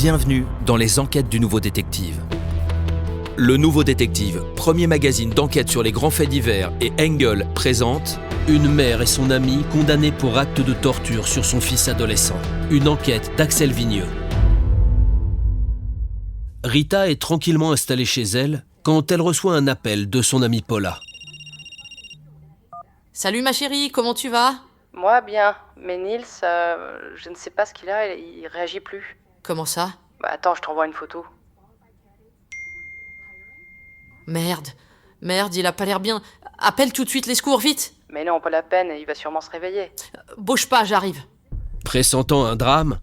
Bienvenue dans les enquêtes du Nouveau Détective. Le Nouveau Détective, premier magazine d'enquête sur les grands faits divers, et Engel présente une mère et son amie condamnés pour acte de torture sur son fils adolescent. Une enquête d'Axel Vigneux. Rita est tranquillement installée chez elle quand elle reçoit un appel de son amie Paula. Salut ma chérie, comment tu vas ? Moi bien, mais Nils, je ne sais pas ce qu'il a, il réagit plus. Comment ça ? Attends, je t'envoie une photo. Merde, il a pas l'air bien. Appelle tout de suite les secours, vite ! Mais non, pas la peine, il va sûrement se réveiller. Bouge pas, j'arrive. Pressentant un drame,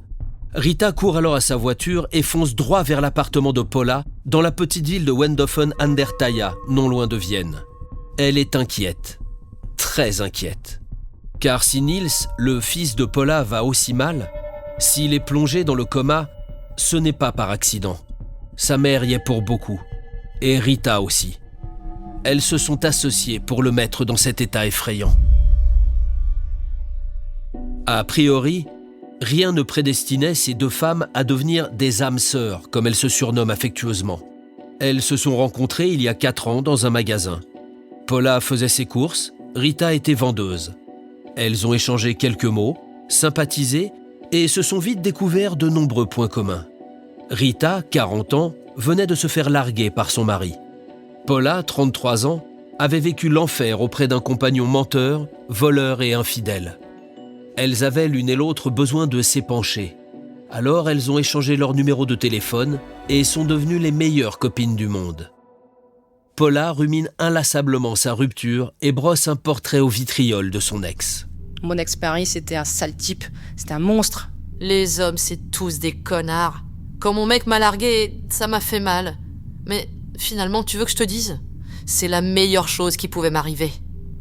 Rita court alors à sa voiture et fonce droit vers l'appartement de Paula dans la petite ville de Wendhofen an der Thaya, non loin de Vienne. Elle est inquiète, très inquiète. Car si Nils, le fils de Paula, va aussi mal, s'il est plongé dans le coma, ce n'est pas par accident. Sa mère y est pour beaucoup. Et Rita aussi. Elles se sont associées pour le mettre dans cet état effrayant. A priori, rien ne prédestinait ces deux femmes à devenir des âmes sœurs, comme elles se surnomment affectueusement. Elles se sont rencontrées il y a 4 ans dans un magasin. Paula faisait ses courses, Rita était vendeuse. Elles ont échangé quelques mots, sympathisé et se sont vite découverts de nombreux points communs. Rita, 40 ans, venait de se faire larguer par son mari. Paula, 33 ans, avait vécu l'enfer auprès d'un compagnon menteur, voleur et infidèle. Elles avaient l'une et l'autre besoin de s'épancher. Alors elles ont échangé leurs numéros de téléphone et sont devenues les meilleures copines du monde. Paula rumine inlassablement sa rupture et brosse un portrait au vitriol de son ex. Mon ex-mari, c'était un sale type, c'était un monstre. Les hommes, c'est tous des connards. Quand mon mec m'a largué, ça m'a fait mal. Mais finalement, tu veux que je te dise ? C'est la meilleure chose qui pouvait m'arriver.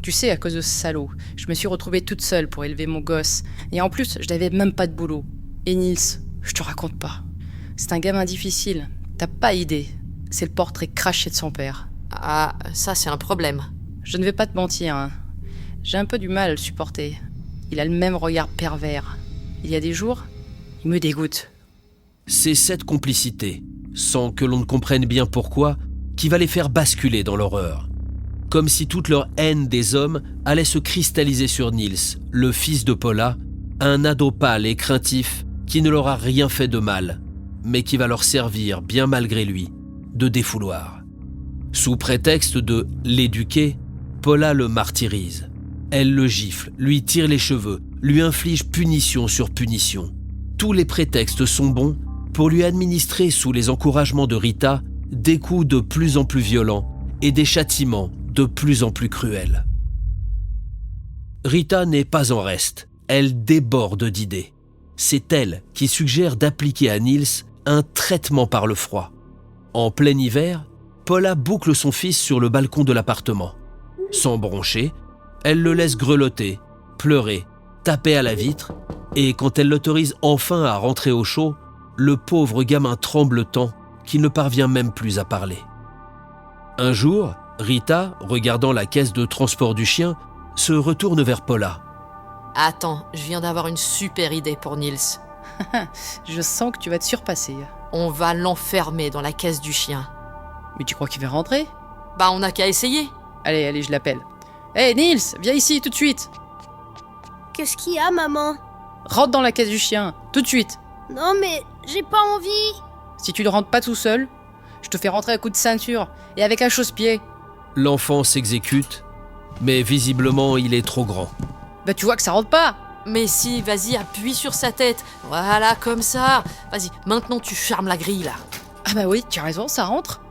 Tu sais, à cause de ce salaud, je me suis retrouvée toute seule pour élever mon gosse. Et en plus, je n'avais même pas de boulot. Et Nils, je te raconte pas. C'est un gamin difficile, t'as pas idée. C'est le portrait craché de son père. Ah, ça c'est un problème. Je ne vais pas te mentir, hein. J'ai un peu du mal à le supporter. Il a le même regard pervers. Il y a des jours, il me dégoûte. C'est cette complicité, sans que l'on ne comprenne bien pourquoi, qui va les faire basculer dans l'horreur. Comme si toute leur haine des hommes allait se cristalliser sur Nils, le fils de Paula, un ado pâle et craintif qui ne leur a rien fait de mal, mais qui va leur servir, bien malgré lui, de défouloir. Sous prétexte de l'éduquer, Paula le martyrise. Elle le gifle, lui tire les cheveux, lui inflige punition sur punition. Tous les prétextes sont bons pour lui administrer, sous les encouragements de Rita, des coups de plus en plus violents et des châtiments de plus en plus cruels. Rita n'est pas en reste, elle déborde d'idées. C'est elle qui suggère d'appliquer à Nils un traitement par le froid. En plein hiver, Paula boucle son fils sur le balcon de l'appartement. Sans broncher, elle le laisse grelotter, pleurer, taper à la vitre, et quand elle l'autorise enfin à rentrer au chaud, le pauvre gamin tremble tant qu'il ne parvient même plus à parler. Un jour, Rita, regardant la caisse de transport du chien, se retourne vers Paula. Attends, je viens d'avoir une super idée pour Nils. Je sens que tu vas te surpasser. On va l'enfermer dans la caisse du chien. Mais tu crois qu'il va rentrer ? On n'a qu'à essayer. Allez, je l'appelle. Hé, Nils, viens ici, tout de suite. Qu'est-ce qu'il y a, maman ? Rentre dans la caisse du chien, tout de suite. Non, mais j'ai pas envie. Si tu ne rentres pas tout seul, je te fais rentrer à coup de ceinture et avec un chausse-pied. L'enfant s'exécute, mais visiblement il est trop grand. Tu vois que ça rentre pas. Mais si, vas-y, appuie sur sa tête. Voilà, comme ça. Vas-y, maintenant tu fermes la grille, là. Ah oui, tu as raison, ça rentre.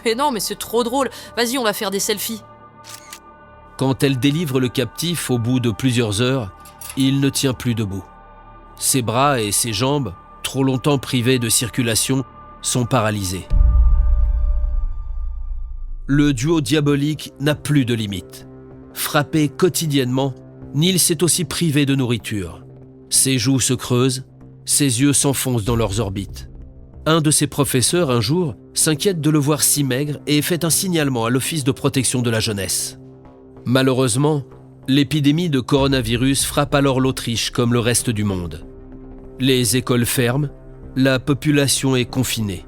Mais non, mais c'est trop drôle. Vas-y, on va faire des selfies. Quand elle délivre le captif au bout de plusieurs heures, il ne tient plus debout. Ses bras et ses jambes, trop longtemps privés de circulation, sont paralysés. Le duo diabolique n'a plus de limite. Frappé quotidiennement, Nils est aussi privé de nourriture. Ses joues se creusent, ses yeux s'enfoncent dans leurs orbites. Un de ses professeurs, un jour, s'inquiète de le voir si maigre et fait un signalement à l'Office de protection de la jeunesse. Malheureusement, l'épidémie de coronavirus frappe alors l'Autriche comme le reste du monde. Les écoles ferment, la population est confinée.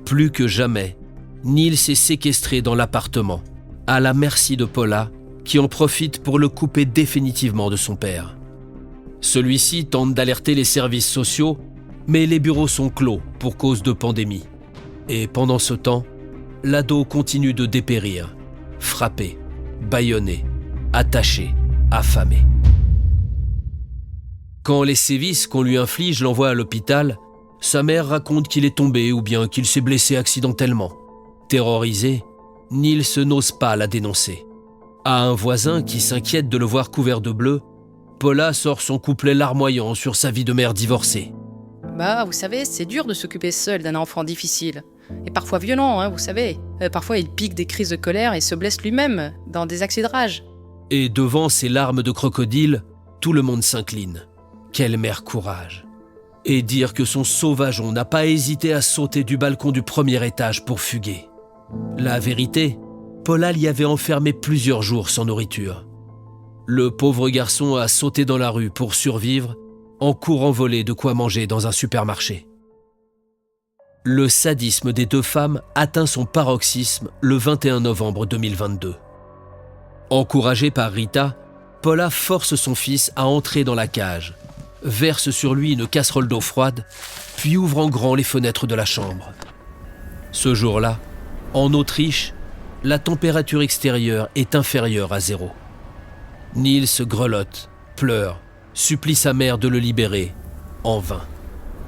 Plus que jamais, Niels est séquestré dans l'appartement, à la merci de Paula, qui en profite pour le couper définitivement de son père. Celui-ci tente d'alerter les services sociaux, mais les bureaux sont clos pour cause de pandémie. Et pendant ce temps, l'ado continue de dépérir, frappé, bâillonné, attaché, affamé. Quand les sévices qu'on lui inflige l'envoient à l'hôpital, sa mère raconte qu'il est tombé ou bien qu'il s'est blessé accidentellement. Terrorisé, Niels n'ose pas la dénoncer. À un voisin qui s'inquiète de le voir couvert de bleu, Paula sort son couplet larmoyant sur sa vie de mère divorcée. Bah, vous savez, c'est dur de s'occuper seul d'un enfant difficile. Et parfois violent, hein, vous savez. Parfois, il pique des crises de colère et se blesse lui-même, dans des accès de rage. Et devant ces larmes de crocodile, tout le monde s'incline. Quelle mère courage! Et dire que son sauvageon n'a pas hésité à sauter du balcon du premier étage pour fuguer. La vérité, Paula l'y avait enfermé plusieurs jours sans nourriture. Le pauvre garçon a sauté dans la rue pour survivre, en courant voler de quoi manger dans un supermarché. Le sadisme des deux femmes atteint son paroxysme le 21 novembre 2022. Encouragée par Rita, Paula force son fils à entrer dans la cage, verse sur lui une casserole d'eau froide, puis ouvre en grand les fenêtres de la chambre. Ce jour-là, en Autriche, la température extérieure est inférieure à 0. Niels grelotte, pleure, supplie sa mère de le libérer, en vain.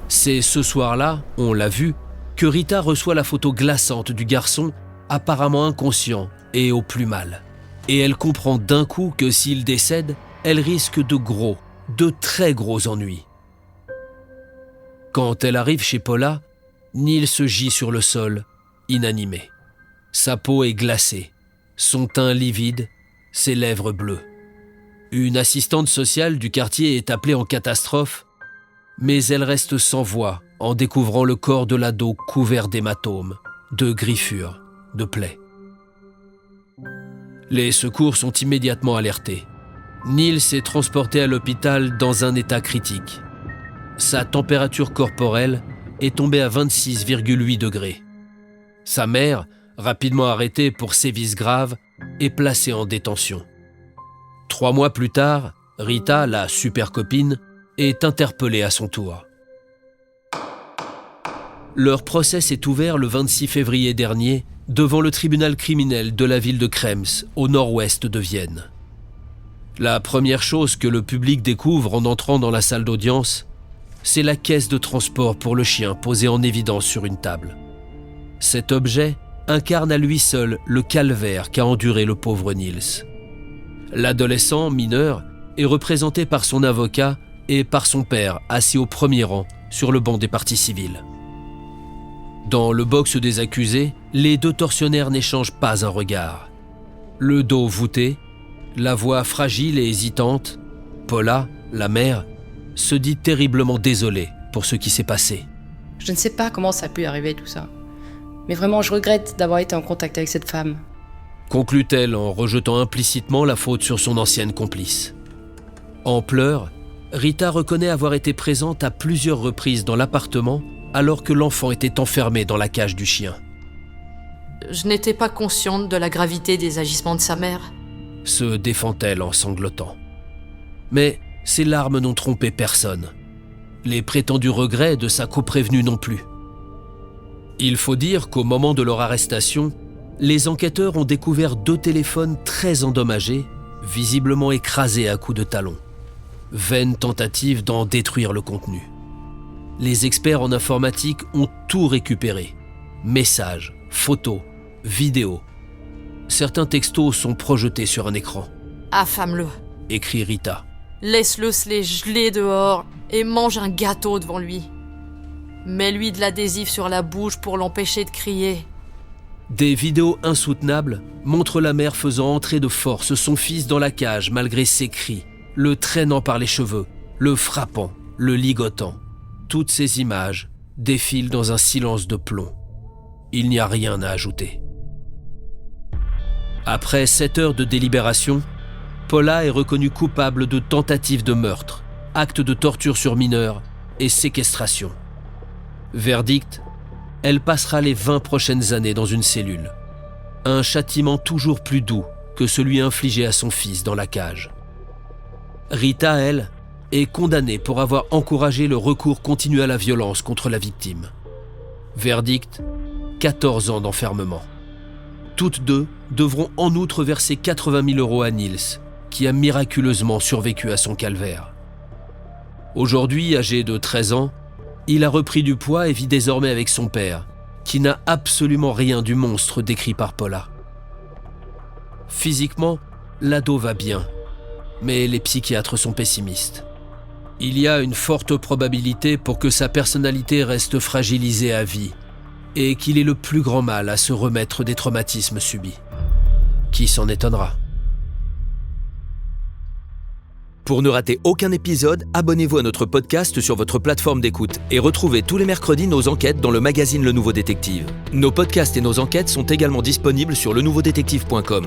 C'est ce soir-là, on l'a vu, que Rita reçoit la photo glaçante du garçon, apparemment inconscient et au plus mal. Et elle comprend d'un coup que s'il décède, elle risque de très gros ennuis. Quand elle arrive chez Paula, Niels gît sur le sol, inanimé. Sa peau est glacée, son teint livide, ses lèvres bleues. Une assistante sociale du quartier est appelée en catastrophe, mais elle reste sans voix en découvrant le corps de l'ado couvert d'hématomes, de griffures, de plaies. Les secours sont immédiatement alertés. Niels est transporté à l'hôpital dans un état critique. Sa température corporelle est tombée à 26,8 degrés. Sa mère, rapidement arrêtée pour sévices graves, est placée en détention. 3 mois plus tard, Rita, la super copine, est interpellée à son tour. Leur procès s'est ouvert le 26 février dernier devant le tribunal criminel de la ville de Krems, au nord-ouest de Vienne. La première chose que le public découvre en entrant dans la salle d'audience, c'est la caisse de transport pour le chien posée en évidence sur une table. Cet objet incarne à lui seul le calvaire qu'a enduré le pauvre Niels. L'adolescent mineur est représenté par son avocat et par son père assis au premier rang sur le banc des parties civiles. Dans le box des accusés, les deux tortionnaires n'échangent pas un regard. Le dos voûté, la voix fragile et hésitante, Paula, la mère, se dit terriblement désolée pour ce qui s'est passé. Je ne sais pas comment ça a pu arriver tout ça. Mais vraiment, je regrette d'avoir été en contact avec cette femme. Conclut-elle en rejetant implicitement la faute sur son ancienne complice. En pleurs, Rita reconnaît avoir été présente à plusieurs reprises dans l'appartement alors que l'enfant était enfermé dans la cage du chien. Je n'étais pas consciente de la gravité des agissements de sa mère. Se défend-elle en sanglotant. Mais ses larmes n'ont trompé personne. Les prétendus regrets de sa coprévenue non plus. Il faut dire qu'au moment de leur arrestation, les enquêteurs ont découvert 2 téléphones très endommagés, visiblement écrasés à coups de talon. Vaine tentative d'en détruire le contenu. Les experts en informatique ont tout récupéré. Messages, photos, vidéos. Certains textos sont projetés sur un écran. Affame-le. Écrit Rita. Laisse-le se les geler dehors et mange un gâteau devant lui. Mets-lui de l'adhésif sur la bouche pour l'empêcher de crier. Des vidéos insoutenables montrent la mère faisant entrer de force son fils dans la cage malgré ses cris, le traînant par les cheveux, le frappant, le ligotant. Toutes ces images défilent dans un silence de plomb. Il n'y a rien à ajouter. Après 7 heures de délibération, Paula est reconnue coupable de tentative de meurtre, acte de torture sur mineur et séquestration. Verdict, elle passera les 20 prochaines années dans une cellule. Un châtiment toujours plus doux que celui infligé à son fils dans la cage. Rita, elle, est condamnée pour avoir encouragé le recours continu à la violence contre la victime. Verdict, 14 ans d'enfermement. Toutes deux devront en outre verser 80 000 € à Nils, qui a miraculeusement survécu à son calvaire. Aujourd'hui, âgé de 13 ans, il a repris du poids et vit désormais avec son père, qui n'a absolument rien du monstre décrit par Paula. Physiquement, l'ado va bien, mais les psychiatres sont pessimistes. Il y a une forte probabilité pour que sa personnalité reste fragilisée à vie et qu'il ait le plus grand mal à se remettre des traumatismes subis. Qui s'en étonnera ? Pour ne rater aucun épisode, abonnez-vous à notre podcast sur votre plateforme d'écoute et retrouvez tous les mercredis nos enquêtes dans le magazine Le Nouveau Détective. Nos podcasts et nos enquêtes sont également disponibles sur lenouveaudétective.com.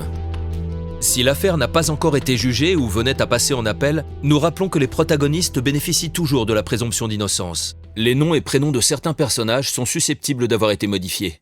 Si l'affaire n'a pas encore été jugée ou venait à passer en appel, nous rappelons que les protagonistes bénéficient toujours de la présomption d'innocence. Les noms et prénoms de certains personnages sont susceptibles d'avoir été modifiés.